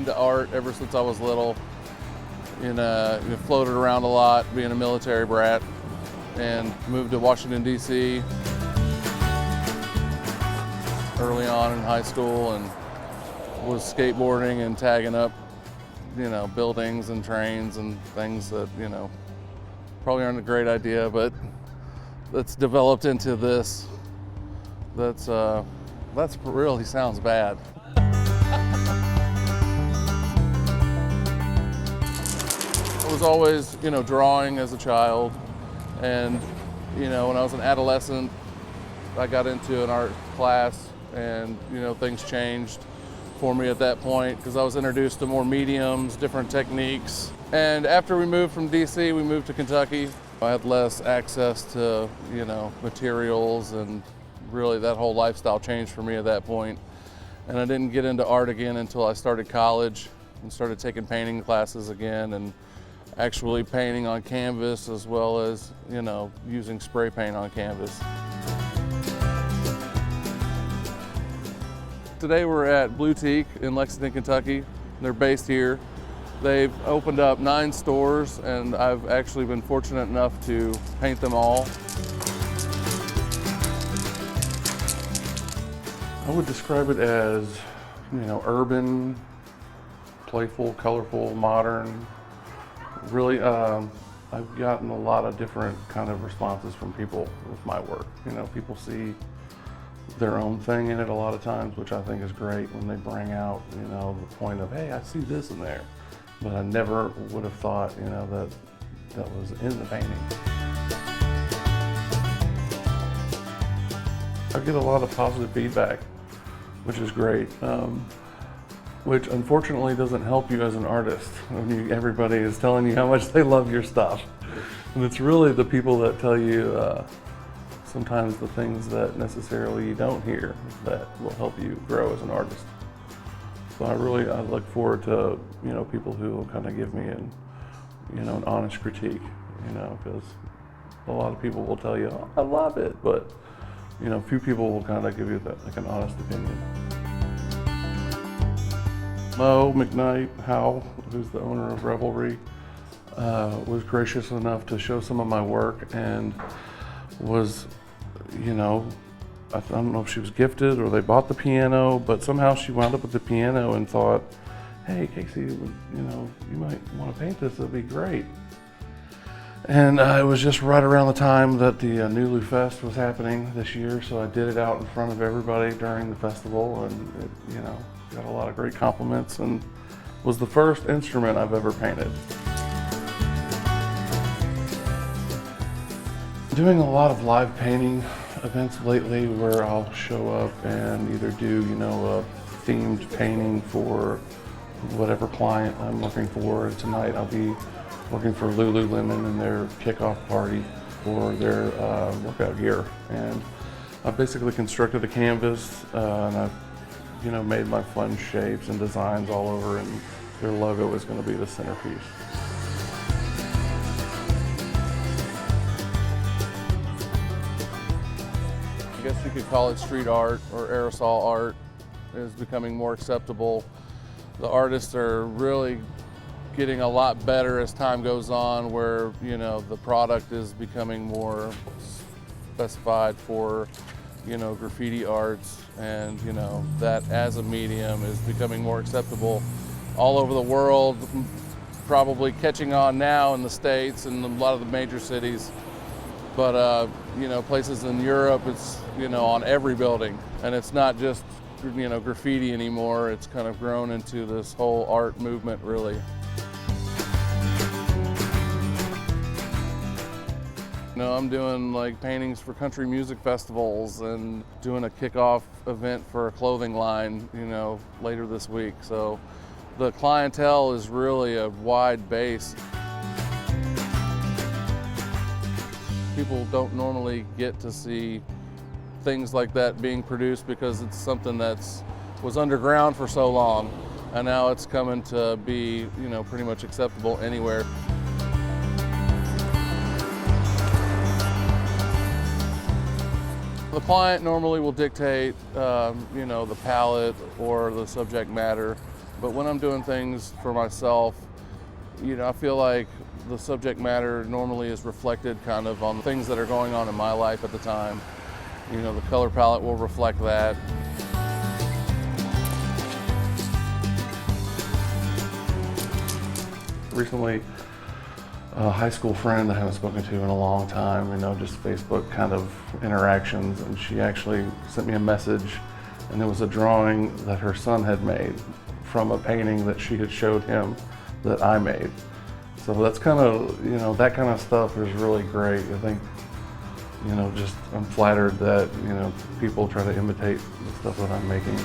into art ever since I was little. Floated around a lot, being a military brat, and moved to Washington, D.C. early on in high school, and was skateboarding and tagging up, buildings and trains and things that, probably aren't a great idea, but that's developed into this. That's really sounds bad. I was always, drawing as a child, and, when I was an adolescent, I got into an art class, and, things changed for me at that point because I was introduced to more mediums, different techniques. And after we moved from DC, we moved to Kentucky. I had less access to, materials, and really that whole lifestyle changed for me at that point. And I didn't get into art again until I started college and started taking painting classes again, and actually painting on canvas as well as, using spray paint on canvas. Today we're at Blue Teak in Lexington, Kentucky. They're based here. They've opened up 9 stores, and I've actually been fortunate enough to paint them all. I would describe it as, urban, playful, colorful, modern. Really, I've gotten a lot of different kind of responses from people with my work. People see their own thing in it a lot of times, which I think is great when they bring out, the point of, hey, I see this in there. But I never would have thought, that was in the painting. I get a lot of positive feedback, which is great. Which unfortunately doesn't help you as an artist when everybody is telling you how much they love your stuff. And it's really the people that tell you sometimes the things that necessarily you don't hear that will help you grow as an artist. So I look forward to, people who will kind of give me an honest critique, because a lot of people will tell you, oh, I love it, but, few people will kind of give you an honest opinion. McKinney, who's the owner of Revelry, was gracious enough to show some of my work, and was, I don't know if she was gifted or they bought the piano, but somehow she wound up with the piano and thought, hey, Casey, you might want to paint this, it'd be great. And it was just right around the time that the Nulu Fest was happening this year, so I did it out in front of everybody during the festival, and it, got a lot of great compliments, and was the first instrument I've ever painted. Doing a lot of live painting events lately where I'll show up and either do, a themed painting for whatever client I'm working for. Tonight I'll be working for Lululemon and their kickoff party for their workout gear. And I've basically constructed a canvas, and I've made my fun shapes and designs all over, and their logo is going to be the centerpiece. I guess you could call it street art, or aerosol art is becoming more acceptable. The artists are really getting a lot better as time goes on, where the product is becoming more specified for graffiti arts, and that as a medium is becoming more acceptable all over the world, probably catching on now in the States and a lot of the major cities. But places in Europe, it's on every building, and it's not just graffiti anymore. It's kind of grown into this whole art movement, really. I'm doing paintings for country music festivals and doing a kickoff event for a clothing line, later this week. So the clientele is really a wide base. People don't normally get to see things like that being produced because it's something was underground for so long, and now it's coming to be, pretty much acceptable anywhere. The client normally will dictate, the palette or the subject matter, But when I'm doing things for myself, I feel like the subject matter normally is reflected kind of on things that are going on in my life at the time. The color palette will reflect that. Recently, a high school friend I haven't spoken to in a long time, just Facebook kind of interactions, and she actually sent me a message, and it was a drawing that her son had made from a painting that she had showed him that I made. So that's kind of, that kind of stuff is really great. I think, I'm flattered that, people try to imitate the stuff that I'm making.